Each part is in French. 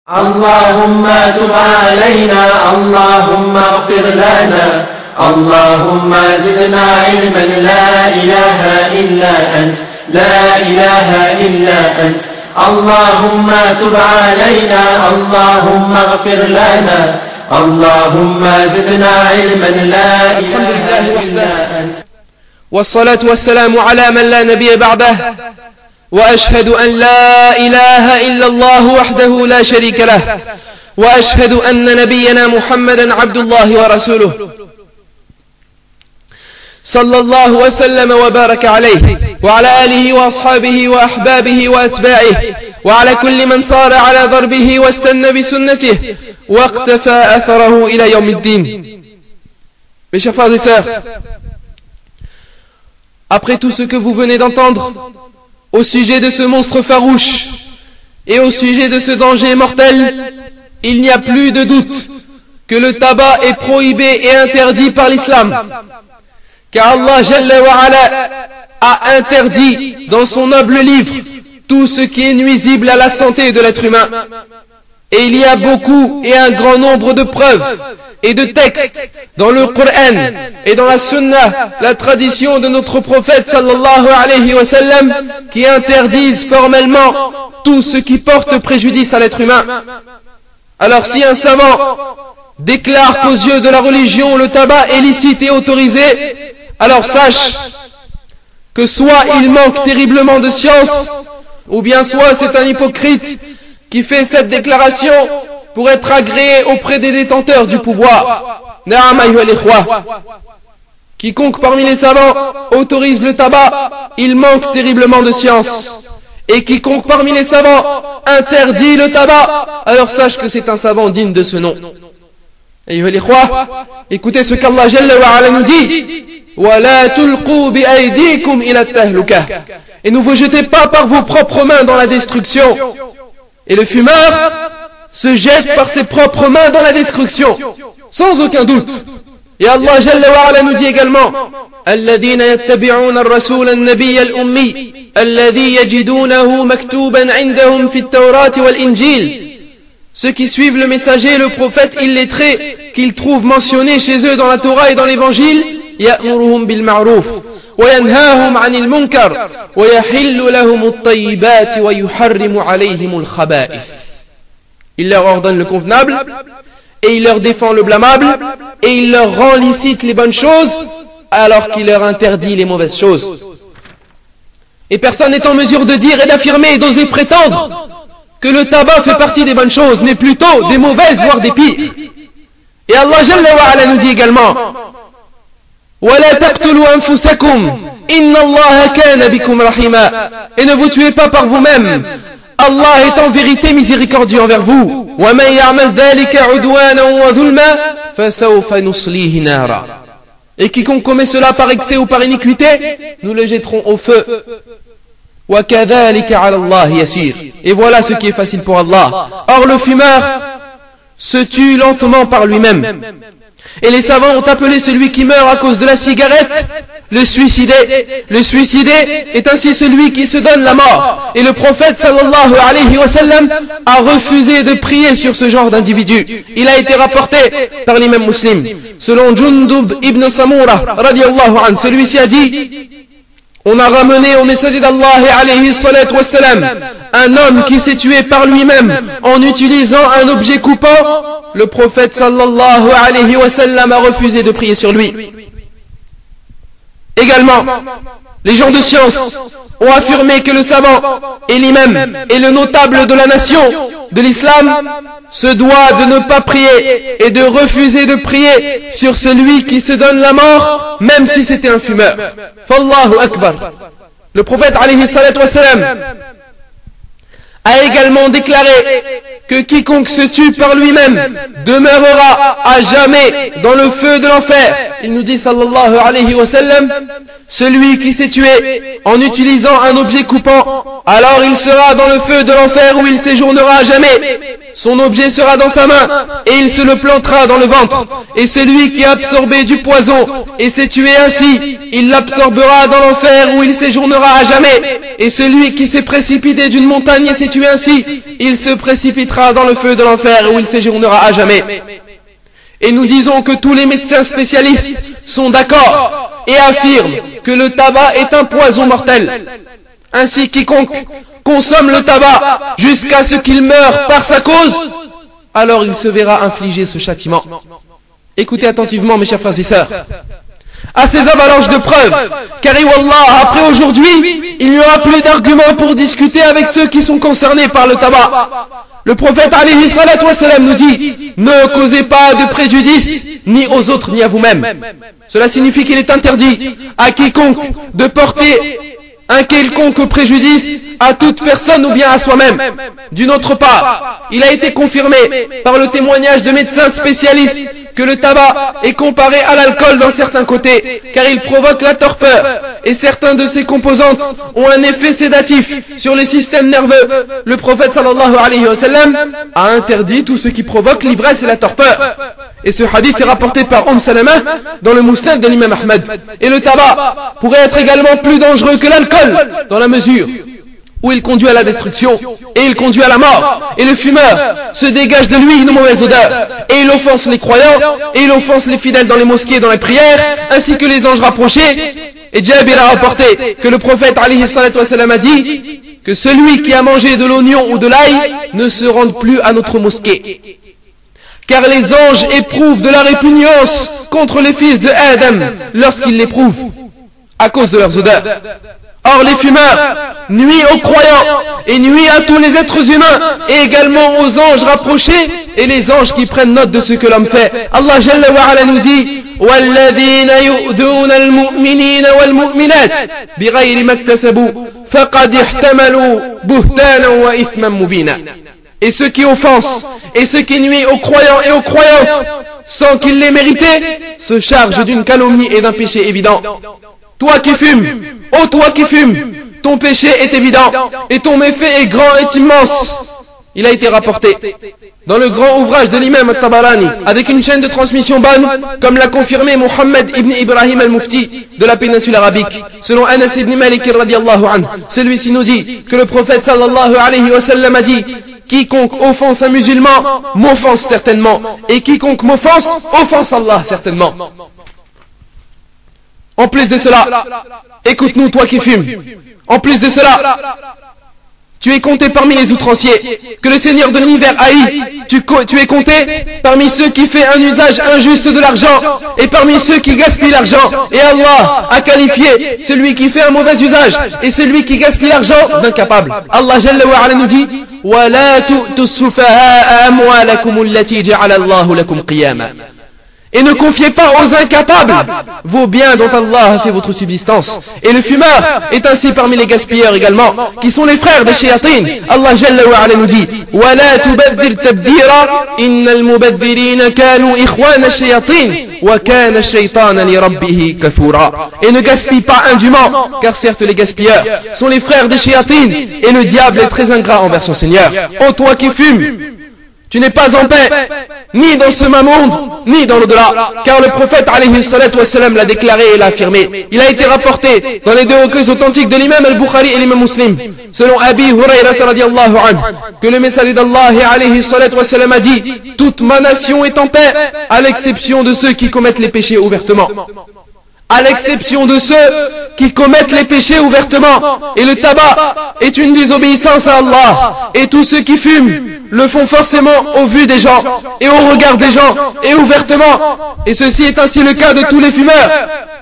اللهم تب علينا اللهم اغفر لنا اللهم زدنا علما لا إله إلا أنت لا إله إلا أنت اللهم تب علينا اللهم اغفر لنا اللهم زدنا علما لا إله إلا أنت والصلاة والسلام على من لا نبي بعده وأشهد أن لا إله إلا الله وحده لا شريك له وأشهد أن نبينا محمدا عبد الله ورسوله صلى الله وسلم وبارك عليه وعلى آله وأصحابه وأحبابه وأتباعه وعلى كل من صار على ضربه واستنى بسنته واقتفى أثره إلى يوم الدين. Mes chers frères et sœurs, après tout ce que vous venez d'entendre au sujet de ce monstre farouche et au sujet de ce danger mortel, il n'y a plus de doute que le tabac est prohibé et interdit par l'islam. Car Allah Jalla wa Ala a interdit dans son noble livre tout ce qui est nuisible à la santé de l'être humain. Et il y a beaucoup et un grand nombre de preuves et de textes dans le Coran et dans la Sunna, la tradition de notre prophète sallallahu alayhi wa sallam, qui interdisent formellement tout ce qui porte préjudice à l'être humain. Alors si un savant déclare qu'aux yeux de la religion le tabac est licite et autorisé, alors sache que soit il manque terriblement de science, ou bien soit c'est un hypocrite qui fait cette déclaration pour être agréé auprès des détenteurs du pouvoir. Na'am ayyuha al-ikhwa. Quiconque parmi les savants autorise le tabac, il manque terriblement de science. Et quiconque parmi les savants interdit le tabac, alors sache que c'est un savant digne de ce nom. Ayyuha al-ikhwa, écoutez ce qu'Allah Jalla wa Ala nous dit. وَلَا تُلْقُوا بِأَيْدِيكُمْ إِلَى التَّهْلُكَةِ. Et ne vous jetez pas par vos propres mains dans la destruction. Et le fumeur se jette par ses propres mains dans la destruction, sans aucun doute. Et Allah Jalla wa Ala nous dit également الذين يتبعون الرسول النبي الأمي الذي يجدونه مكتوبا عندهم في التوراة والإنجيل. Ceux qui suivent le messager, le prophète illettré, qu'ils trouvent mentionné chez eux dans la Torah et dans l'Évangile, يأمرهم بالمعروف وينهاهم عن المنكر ويحل لهم الطيبات ويحرم عليهم الخبائث. Il leur ordonne le convenable et il leur défend le blâmable et il leur rend licite les bonnes choses alors qu'il leur interdit les mauvaises choses. Et personne n'est en mesure de dire et d'affirmer et d'oser prétendre que le tabac fait partie des bonnes choses, mais plutôt des mauvaises, voire des pires. Et Allah Jalla wa Ala nous dit également وَلَا تَقْتُلُوا أَنفُسَكُمْ إِنَّ اللَّهَ كَانَ بِكُمْ رَحِيمًا. Et ne vous tuez pas par vous-même, Allah est en vérité miséricordieux envers vous. وَمَنْ يَعْمَلْ ذَلِكَ عُدْوَانًا وَظُلْمًا فَسَوْفَ نُصْلِيهِ نَارًا. Et quiconque commet cela par excès ou par iniquité, nous le jetterons au feu. وَكَذَلِكَ عَلَى اللَّهِ يَسِيرٌ. Et voilà ce qui est facile pour Allah. Or le fumeur se tue lentement par lui-même. Et les savants ont appelé celui qui meurt à cause de la cigarette le suicidé. Le suicidé est ainsi celui qui se donne la mort. Et le prophète sallallahu alayhi wa sallam a refusé de prier sur ce genre d'individu. Il a été rapporté par l'imam Muslim. Selon Jundub ibn Samura radiyallahu anhu, celui-ci a dit: on a ramené au messager d'Allah alayhi salatu wassalam un homme qui s'est tué par lui-même en utilisant un objet coupant. Le prophète sallallahu alayhi wa sallam a refusé de prier sur lui. Également, les gens de science ont affirmé que le savant et l'imam et le notable de la nation de l'islam se doit de ne pas prier et de refuser de prier sur celui qui se donne la mort, même si c'était un fumeur. Fallahu akbar. Le prophète alayhi salatu wassalam a également déclaré que quiconque se tue par lui-même demeurera à jamais dans le feu de l'enfer. Il nous dit sallallahu alayhi wa sallam: celui qui s'est tué en utilisant un objet coupant, alors il sera dans le feu de l'enfer où il séjournera à jamais. son objet sera dans sa main, et il se le plantera dans le ventre. Et celui qui a absorbé du poison et s'est tué ainsi, il l'absorbera dans l'enfer où il séjournera à jamais. Et celui qui s'est précipité d'une montagne et s'est tué ainsi, il se précipitera dans le feu de l'enfer où il séjournera à jamais. Et nous disons que tous les médecins spécialistes sont d'accord et affirment que le tabac est un poison mortel. Ainsi, quiconque consomme le tabac jusqu'à ce qu'il meure par sa cause, alors il se verra infliger ce châtiment. Écoutez attentivement, mes chers frères et sœurs, à ces avalanches de preuves, car Wallah, après aujourd'hui, il n'y aura plus d'arguments pour discuter avec ceux qui sont concernés par le tabac. Le prophète alayhi salatu wassalam nous dit: ne causez pas de préjudice ni aux autres ni à vous-même. Cela signifie qu'il est interdit à quiconque de porter un quelconque préjudice à toute personne ou bien à soi-même. D'une autre part, il a été confirmé par le témoignage de médecins spécialistes que le tabac est comparé à l'alcool dans certains côtés, car il provoque la torpeur, et certains de ses composantes ont un effet sédatif sur le système nerveux. Le prophète sallallahu alayhi wa sallam a interdit tout ce qui provoque l'ivresse et la torpeur. Et ce hadith est rapporté par Salama dans le Musnad de l'imam Ahmed. Et le tabac pourrait être également plus dangereux que l'alcool, dans la mesure où il conduit à la destruction et il conduit à la mort. Et le fumeur se dégage de lui une mauvaise odeur, et il offense les croyants, et il offense les fidèles dans les mosquées et dans les prières, ainsi que les anges rapprochés. Et Jabir a rapporté que le prophète alayhi salatu wassalam a dit que celui qui a mangé de l'oignon ou de l'ail ne se rende plus à notre mosquée, car les anges éprouvent de la répugnance contre les fils de Adam lorsqu'ils l'éprouvent à cause de leurs odeurs. Or les fumeurs nuisent aux croyants et nuisent à tous les êtres humains, et également aux anges rapprochés et les anges qui prennent note de ce que l'homme fait. Allah Jalla wa Ala nous dit: وَالَّذِينَ يُؤْذُونَ الْمُؤْمِنِينَ وَالْمُؤْمِنَاتِ بِغَيْرِ مَا اكْتَسَبُوا فَقَدِ احْتَمَلُوا بُهْتَانًا وَإِثْمًا مُبِينًا. Et ceux qui offensent et ceux qui nuisent aux croyants et aux croyantes sans qu'ils l'aient mérité se chargent d'une calomnie et d'un péché évident. Toi qui fumes, ô toi qui fumes, ton péché est évident et ton méfait est grand et immense. Il a été rapporté dans le grand ouvrage de l'imam al-Tabarani avec une chaîne de transmission bonne, comme l'a confirmé Mohammed ibn Ibrahim al-Mufti de la péninsule arabique, selon Anas ibn Malik radiyallahu anhu. Celui-ci nous dit que le prophète sallallahu alayhi wa sallam a dit: quiconque offense un musulman m'offense certainement, et quiconque m'offense offense Allah certainement. En plus de cela, écoute-nous toi qui fumes, en plus de cela, tu es compté parmi les outranciers que le Seigneur de l'univers haït. Tu es compté parmi ceux qui font un usage injuste de l'argent et parmi ceux qui gaspillent l'argent. Et Allah a qualifié celui qui fait un mauvais usage et celui qui gaspille l'argent d'incapable. Allah Jalla wa Ala nous dit: وَلَا تُؤْتُوا السُّفَهَاءَ أَمْوَالَكُمُ الَّتِي جَعَلَ اللَّهُ لَكُمْ قِيَامًا. Et ne confiez pas aux incapables vos biens dont Allah a fait votre subsistance. Et le fumeur est ainsi parmi les gaspilleurs également, qui sont les frères des shayatin. Allah Jalla wa Ala nous dit: وَلَا تُبَذِّرْ تَبْذِيرًا إِنَّ الْمُبَذِّرِينَ كَانُوا إِخْوَانَ الشَّيَاطِينِ وَكَانَ الشَّيْطَانَ لِرَبِّهِ كَفُورًا. Et ne gaspille pas indûment, car certes les gaspilleurs sont les frères des shayatin, et le diable est très ingrat envers son Seigneur. Ô toi qui fumes, tu n'es pas en paix, ni dans ce même monde, ni dans l'au-delà, car le prophète alayhi salatu wassalam l'a déclaré et l'a affirmé. Il a été rapporté dans les deux recueils authentiques de l'imam al-Bukhari et l'imam Muslim, selon Abi Hurayrata radiyallahu anhu, que le messager d'Allah alayhi salatu wassalam a dit: toute ma nation est en paix, à l'exception de ceux qui commettent les péchés ouvertement. À l'exception de ceux qui commettent les péchés ouvertement. Et le tabac est une désobéissance à Allah. Et tous ceux qui fument le font forcément au vu des gens et au regard des gens et ouvertement. Et ceci est ainsi le cas de tous les fumeurs.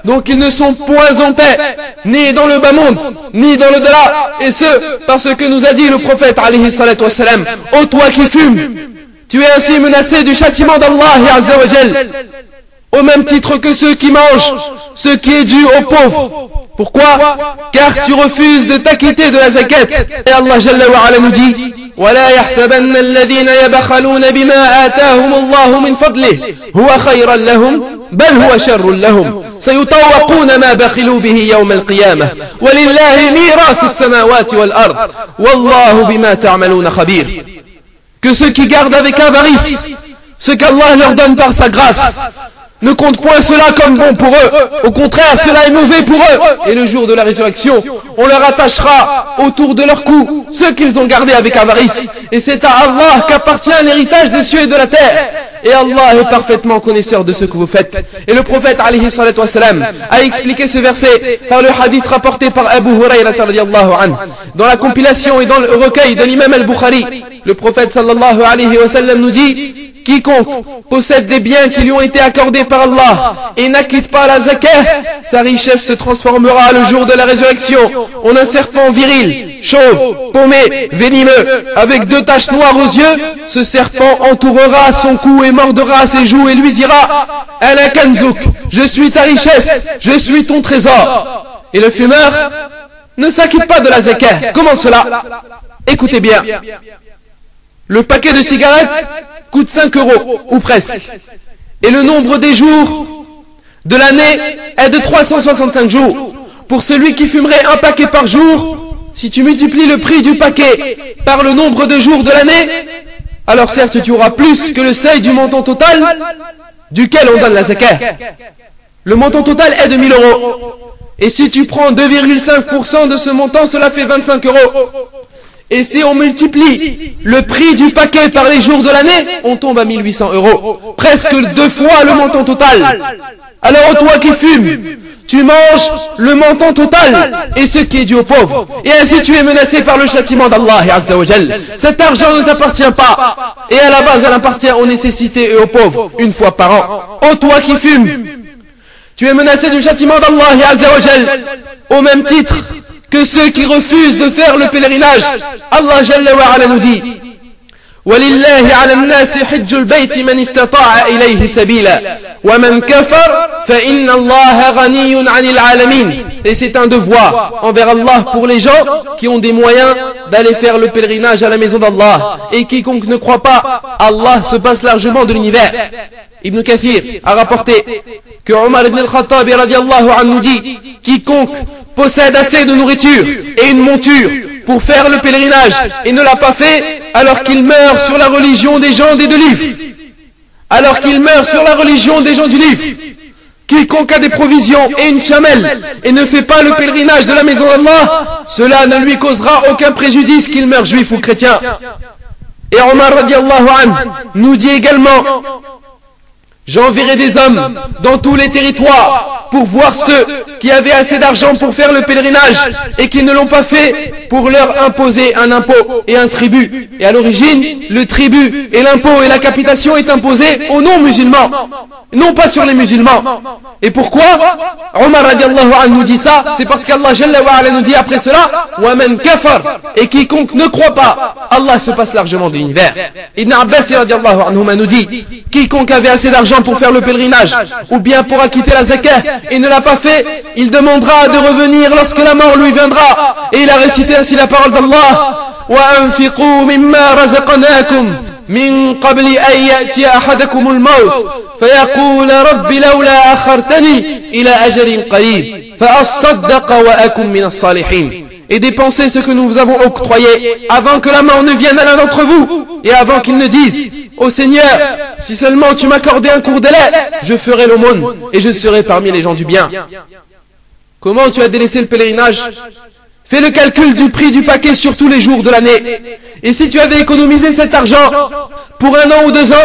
Donc ils ne sont point en paix, ni dans le bas monde, ni dans le delà. Et ce, parce que nous a dit le prophète alayhi salatu wassalam: ô toi qui fumes, tu es ainsi menacé du châtiment d'Allah azza wa jal, au même titre que ceux qui mangent ce qui est dû aux pauvres. Pourquoi? Car tu refuses de t'acquitter de la zakat. Et Allah Jalla wa Ala nous dit: وَلَا يَحْسَبَنَّ الَّذِينَ يَبْخَلُونَ بِمَا آتَاهُمُ اللَّهُ مِنْ فَضْلِهِ هُوَ خَيْرًا لَهُمْ بَلْ هُوَ شَرٌّ لَهُمْ سَيُطَوَّقُونَ مَا بَخِلُوا بِهِ يَوْمَ الْقِيَامَةِ وَلِلَّهِ مِيرَاثُ السَّمَاوَاتِ وَالْأَرْضِ وَاللَّهُ بِمَا تَعْمَلُونَ خَبِيرٌ. que ceux qui gardent avec avarice ce qu'Allah leur donne par sa grâce ne compte point cela comme bon pour eux. Au contraire, cela est mauvais pour eux. Et le jour de la résurrection, on leur attachera autour de leur cou ceux qu'ils ont gardés avec avarice. Et c'est à Allah qu'appartient l'héritage des cieux et de la terre. Et Allah est parfaitement connaisseur de ce que vous faites. Et le prophète alayhi salatu wassalam a expliqué ce verset par le hadith rapporté par Abu Hurayrah radiyallahu anhu. Dans la compilation et dans le recueil de l'imam al-Bukhari, le prophète sallallahu alayhi wa sallam nous dit: quiconque possède des biens qui lui ont été accordés par Allah et n'acquitte pas la zakah, sa richesse se transformera le jour de la résurrection en un serpent viril, chauve, paumé, venimeux, avec 2 taches noires aux yeux. Ce serpent entourera son cou et mordra ses joues et lui dira: Ana kanzouk, je suis ta richesse, je suis ton trésor. Et le fumeur ne s'acquitte pas de la zakah. Comment cela? Écoutez bien. Le paquet de cigarettes coûte 5 €, ou presque. Et le nombre des jours de l'année est de 365 jours. Pour celui qui fumerait un paquet par jour, si tu multiplies le prix du paquet par le nombre de jours de l'année, alors certes tu auras plus que le seuil du montant total duquel on donne la zakah. Le montant total est de 1000 €. Et si tu prends 2,5% de ce montant, cela fait 25 €. Et si on multiplie le prix du paquet par les jours de l'année, on tombe à 1800 €. Presque 2 fois le montant total. Alors toi qui fumes, tu manges le montant total et ce qui est dû aux pauvres. Et ainsi tu es menacé par le châtiment d'Allah Azza wa Jal. Cet argent ne t'appartient pas. Et à la base, elle appartient aux nécessités et aux pauvres, une fois par an. Oh toi qui fumes, tu es menacé du châtiment d'Allah Azza wa Jal, au même titre que ceux qui refusent de faire le pèlerinage. Allah Jalla wa Ala nous dit: وَلِلَّهِ عَلَى النَّاسِ حِجُّ الْبَيْتِ مَنِ اسْتَطَاعَ إِلَيْهِ سَبِيلًا وَمَنْ كَفَرَ فَإِنَّ اللَّهَ غَنِيٌّ عَنِ الْعَالَمِينَ. Et c'est un devoir envers Allah pour les gens qui ont des moyens d'aller faire le pèlerinage à la maison d'Allah. Et quiconque ne croit pas, Allah se passe largement de l'univers. Ibn Kathir a rapporté que Omar ibn al-Khattab radiyallahu anhu dit: quiconque possède assez de nourriture et une monture pour faire le pèlerinage et ne l'a pas fait, alors qu'il meurt sur la religion des gens des 2 livres. Alors qu'il meurt sur la religion des gens du livre. Quiconque a des provisions et une chamelle et ne fait pas le pèlerinage de la maison d'Allah, cela ne lui causera aucun préjudice qu'il meure juif ou chrétien. Et Omar radiyallahu anhu nous dit également: j'enverrai des hommes dans tous les territoires pour voir ceux qui avaient assez d'argent pour faire le pèlerinage et qui ne l'ont pas fait, pour leur imposer un impôt et un tribut. Et à l'origine, le tribut et l'impôt et la capitation est imposé aux non-musulmans, non pas sur les musulmans. Et pourquoi Omar radiallahu anhu nous dit ça? C'est parce qu'Allah Jalla wa Ala nous dit après cela: وَمَنْ كَفَرْ, et quiconque ne croit pas, Allah se passe largement de l'univers. Ibn Abbas radiallahu anhu nous dit: quiconque avait assez d'argent pour faire le pèlerinage ou bien pour acquitter la zakah et ne l'a pas fait, il demandera de revenir lorsque la mort lui viendra. Et il a récité ainsi la parole d'Allah: وَأَنْفِقُوا مِمَّا رَزَقْنَاكُمْ من قبل أن يأتي أحدكم الموت فيقول رب لولا أخرتني إلى أجل قريب فأصدق وأكن من الصالحين. Et dépensez ce que nous vous avons octroyé avant que la mort ne vienne à l'un d'entre vous et avant qu'il ne dise: ô Seigneur, si seulement tu m'accordais un court délai, je ferai l'aumône et je serai parmi les gens du bien. Comment tu as délaissé le pèlerinage? Fais le calcul du prix du paquet sur tous les jours de l'année. Et si tu avais économisé cet argent pour 1 an ou 2 ans,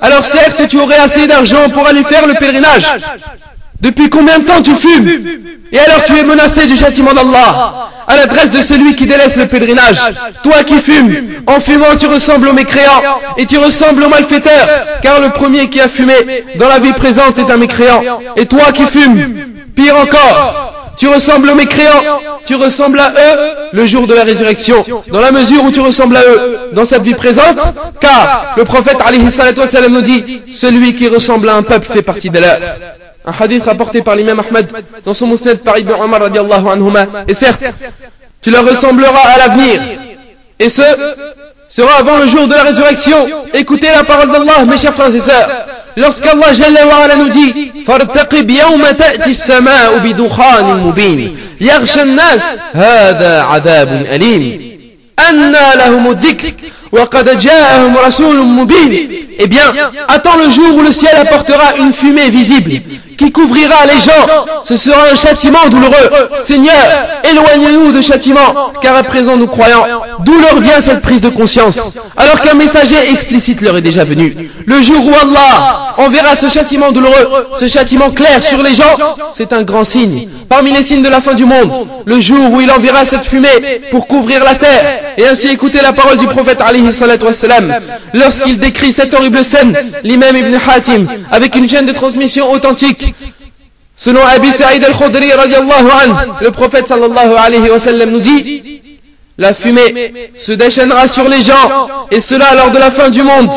alors certes tu aurais assez d'argent pour aller faire le pèlerinage. Depuis combien de temps tu fumes? Et alors tu es menacé du châtiment d'Allah à l'adresse de celui qui délaisse le pèlerinage. Toi qui fumes, en fumant tu ressembles au mécréant et tu ressembles au malfaiteur, car le premier qui a fumé dans la vie présente est un mécréant. Et toi qui fumes, pire encore, tu ressembles aux mécréants, tu ressembles à eux le jour de la résurrection, dans la mesure où tu ressembles à eux dans cette vie présente, car le prophète alayhi salatu wa sallam nous dit: celui qui ressemble à un peuple fait partie de leur. Un hadith rapporté par l'imam Ahmed dans son musnad par Ibn Omar radiallahu anhuma. Et certes, tu leur ressembleras à l'avenir, et ce sera avant le jour de la résurrection. Écoutez la parole d'Allah, mes chers frères et sœurs. Lorsqu'Allah Jalla wa Ala nous dit: فَارْتَقِبْ يَوْمَ تَأْتِي السَّمَاءُ بِدُخَانٍ مُبِينٍ يَغْشَى النَّاسَ هَذَا عَذَابٌ أَلِيمٌ. anna lahum dhikr wa qad ja'ahum rasulun mubin. Eh bien, attends le jour où le ciel apportera une fumée visible qui couvrira les gens. Ce sera un châtiment douloureux. Seigneur, éloignez-nous de châtiment, car à présent nous croyons. D'où leur vient cette prise de conscience, alors qu'un messager explicite leur est déjà venu. Le jour où Allah enverra ce châtiment douloureux, ce châtiment clair sur les gens, c'est un grand signe. Parmi les signes de la fin du monde, le jour où il enverra cette fumée pour couvrir la terre. Et ainsi écoutez la parole du prophète alayhi salatu wassalam, lorsqu'il décrit cette horrible scène, l'imam Ibn Hatim, avec une chaîne de transmission authentique. Selon Abi Sa'id al-Khudri radiallahu anhu, le prophète sallallahu alayhi wa sallam nous dit: la fumée se déchaînera sur les gens, et cela lors de la fin du monde.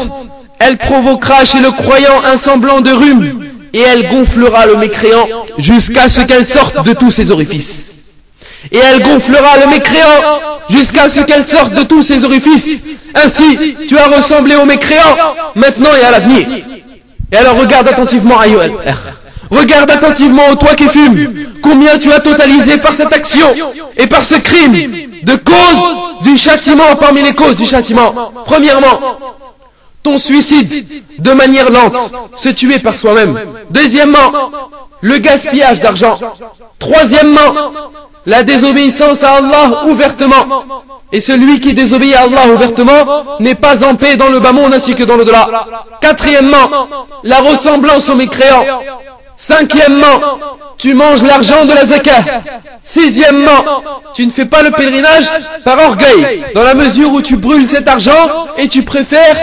Elle provoquera chez le croyant un semblant de rhume, et elle gonflera le mécréant jusqu'à ce qu'elle sorte de tous ses orifices. Et elle gonflera le mécréant jusqu'à ce qu'elle sorte de tous ses orifices. Ainsi, tu as ressemblé au mécréant, maintenant et à l'avenir. Et alors regarde attentivement, Ayoel. Regarde attentivement, toi qui fumes, combien tu as totalisé par cette action et par ce crime de cause du châtiment, parmi les causes du châtiment. Premièrement, ton suicide de manière lente, se tuer par soi-même. Deuxièmement, le gaspillage d'argent. Troisièmement, la désobéissance à Allah ouvertement. Et celui qui désobéit à Allah ouvertement n'est pas en paix dans le bas monde ainsi que dans l'au-delà. Quatrièmement, la ressemblance aux mécréants. Cinquièmement, tu manges l'argent de la zakat. Sixièmement, tu ne fais pas le pèlerinage par orgueil, dans la mesure où tu brûles cet argent et tu préfères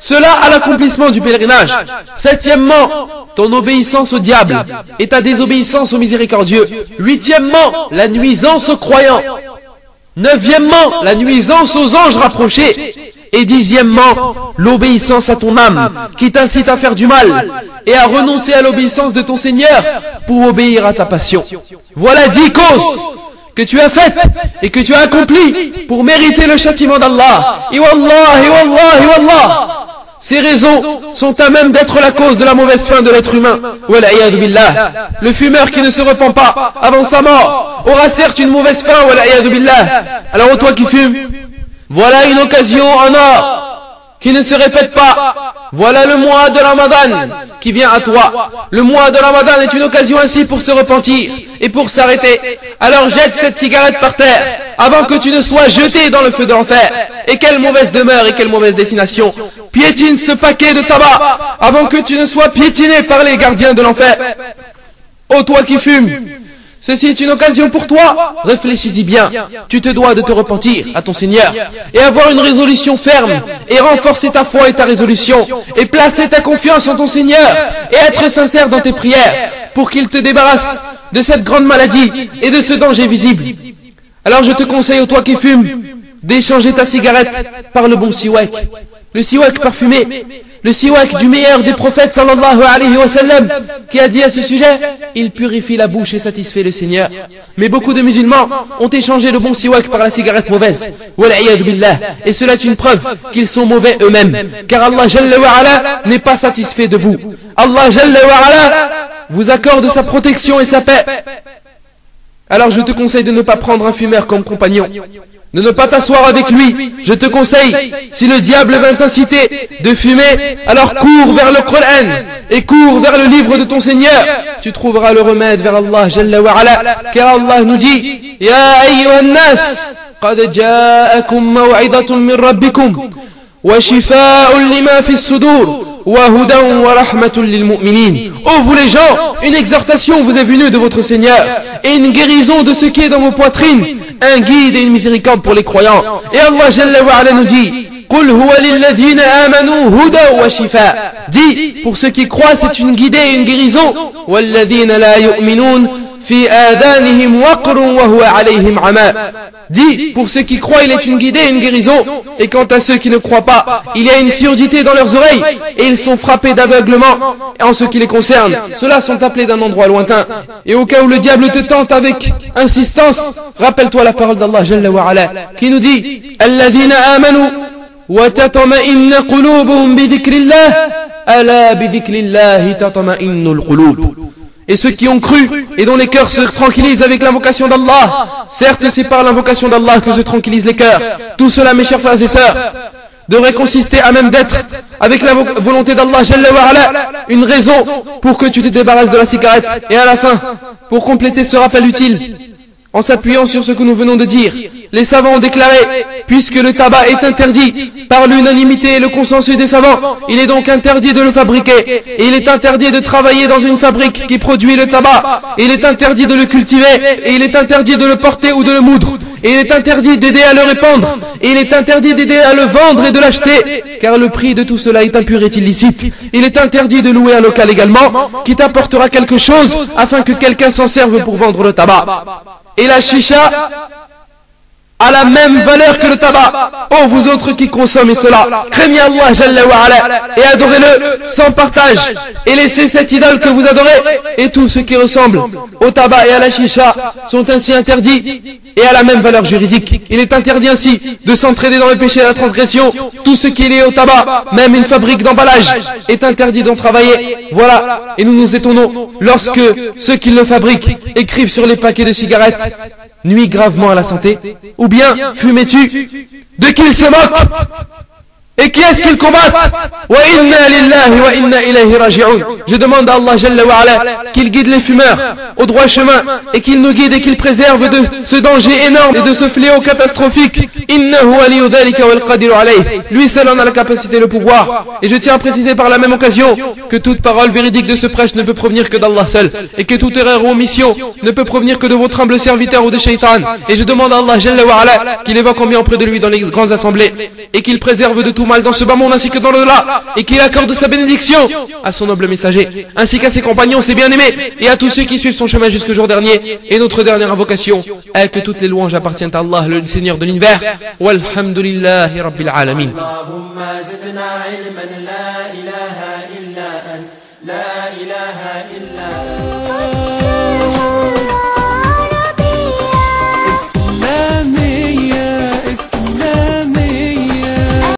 cela à l'accomplissement du pèlerinage. Septièmement, ton obéissance au diable et ta désobéissance au miséricordieux. Huitièmement, la nuisance aux croyants. Neuvièmement, la nuisance aux anges rapprochés. Et dixièmement, l'obéissance à ton âme qui t'incite à faire du mal et à renoncer à l'obéissance de ton Seigneur pour obéir à ta passion. Voilà 10 causes que tu as faites et que tu as accomplies pour mériter le châtiment d'Allah. Et wallah, et wallah, et wallah, ces raisons sont à même d'être la cause de la mauvaise fin de l'être humain. Wal'iyadu billah. Le fumeur qui ne se repent pas avant sa mort aura certes une mauvaise fin. Wal'iyadu billah. Alors toi qui fumes, voilà une occasion en or qui ne se répète pas. Voilà le mois de Ramadan qui vient à toi. Le mois de Ramadan est une occasion ainsi pour se repentir et pour s'arrêter. Alors jette cette cigarette par terre avant que tu ne sois jeté dans le feu de l'enfer. Et quelle mauvaise demeure et quelle mauvaise destination. Piétine ce paquet de tabac avant que tu ne sois piétiné par les gardiens de l'enfer. Ô toi qui fumes, ceci est une occasion pour toi, réfléchis-y bien. Tu te dois de te repentir à ton Seigneur et avoir une résolution ferme et renforcer ta foi et ta résolution et placer ta confiance en ton Seigneur et être sincère dans tes prières pour qu'il te débarrasse de cette grande maladie et de ce danger visible. Alors je te conseille, ô toi qui fumes, d'échanger ta cigarette par le bon siwak. Le siwak parfumé, le siwak du meilleur des prophètes sallallahu alayhi wa sallam, qui a dit à ce sujet: il purifie la bouche et satisfait le Seigneur. Mais beaucoup de musulmans ont échangé le bon siwak par la cigarette mauvaise. Wal'iyadu billah. Et cela est une preuve qu'ils sont mauvais eux-mêmes, car Allah Jalla wa Ala n'est pas satisfait de vous. Allah Jalla wa Ala vous accorde sa protection et sa paix. Alors je te conseille de ne pas prendre un fumeur comme compagnon, de ne pas t'asseoir avec lui. Je te conseille, si le diable vint t'inciter de fumer, alors cours vers le Coran et cours vers le livre de ton Seigneur. Tu trouveras le remède vers Allah Jalla wa Ala, car Allah nous dit: Ya ayyuhan nas, qad ja'akum maw'idatun min rabbikum wa shifaa'un lima fi as-sudur wa hudan wa rahmatun lil mu'minin. Oh vous les gens, une exhortation vous est venue de votre Seigneur et une guérison de ce qui est dans vos poitrines, un guide et une miséricorde pour les croyants. Et Allah Jalla wa Ala nous dit: Qul huwa lilladhina amanu huda wa shifa. Dis, pour ceux qui croient, c'est une guidée et une guérison. Walladhina la yu'minun fi adanihim waqrun wa huwa alayhim ama. Dis, pour ceux qui croient, il est une guidée et une guérison. Et quant à ceux qui ne croient pas, il y a une surdité dans leurs oreilles et ils sont frappés d'aveuglement en ce qui les concerne. Ceux-là sont appelés d'un endroit lointain. Et au cas où le diable te tente avec insistance, rappelle-toi la parole d'Allah Jalla wa Ala qui nous dit: Alladhina amanu wa tatma'innu qulubuhum bi dhikrillah ala bi dhikrillah tatma'innul qulub. et ceux qui ont cru et dont les cœurs se tranquillisent avec l'invocation d'Allah. Certes, c'est par l'invocation d'Allah que se tranquillisent les cœurs. Tout cela, mes chers frères et sœurs, devrait consister à même d'être, avec la volonté d'Allah Jalla wa Ala, une raison pour que tu te débarrasses de la cigarette. Et à la fin, pour compléter ce rappel utile, en s'appuyant sur ce que nous venons de dire, les savants ont déclaré, puisque le tabac est interdit par l'unanimité et le consensus des savants, il est donc interdit de le fabriquer, et il est interdit de travailler dans une fabrique qui produit le tabac, et il est interdit de le cultiver, et il est interdit de le porter ou de le moudre, et il est interdit d'aider à le répandre, et il est interdit d'aider à le vendre et de l'acheter, car le prix de tout cela est impur et illicite. Il est interdit de louer un local également, qui t'apportera quelque chose, afin que quelqu'un s'en serve pour vendre le tabac. Et la chicha a la même valeur que le tabac. Oh, vous autres qui consommez cela, craignez Allah Jalla wa Ala et adorez-le sans partage, et laissez cette idole que vous adorez, et tout ce qui ressemble au tabac et à la chicha sont ainsi interdits et à la même valeur juridique. Il est interdit ainsi de s'entraider dans le péché et la transgression. Tout ce qui est lié au tabac, même une fabrique d'emballage, est interdit d'en travailler. Voilà, et nous nous étonnons lorsque ceux qui le fabriquent écrivent sur les paquets de cigarettes: nuit gravement à la santé, ou bien fumez-tu. De qui ils se moquent et qui est-ce qu'ils combattent? Wa inna lillahi wa inna ilayhi raji'un. Je demande à Allah Jalla wa Ala qu'il guide les fumeurs au droit chemin, et qu'il nous guide et qu'il préserve de ce danger énorme et de ce fléau catastrophique. Innahu waliyu dhalika wal qadiru alayh. Lui seul en a la capacité et le pouvoir. Et je tiens à préciser par la même occasion que toute parole véridique de ce prêche ne peut provenir que d'Allah seul, et que toute erreur ou omission ne peut provenir que de votre humble serviteur ou de Shaitan. Et je demande à Allah Jalla wa Ala qu'il évoque combien auprès de lui dans les grandes assemblées, et qu'il préserve de tout mal dans ce bas monde ainsi que dans l'au-delà, et qu'il accorde sa bénédiction à son noble messager, ainsi qu'à ses compagnons, ses bien-aimés, et à tous ceux qui suivent son chemin jusqu'au jour dernier. Et notre dernière invocation est que toutes les louanges appartiennent à Allah, le Seigneur de l'univers. Walhamdulillahi Rabbil Alamin. Allahumma zidna ilman la ilaha illa ant, la ilaha illa ant.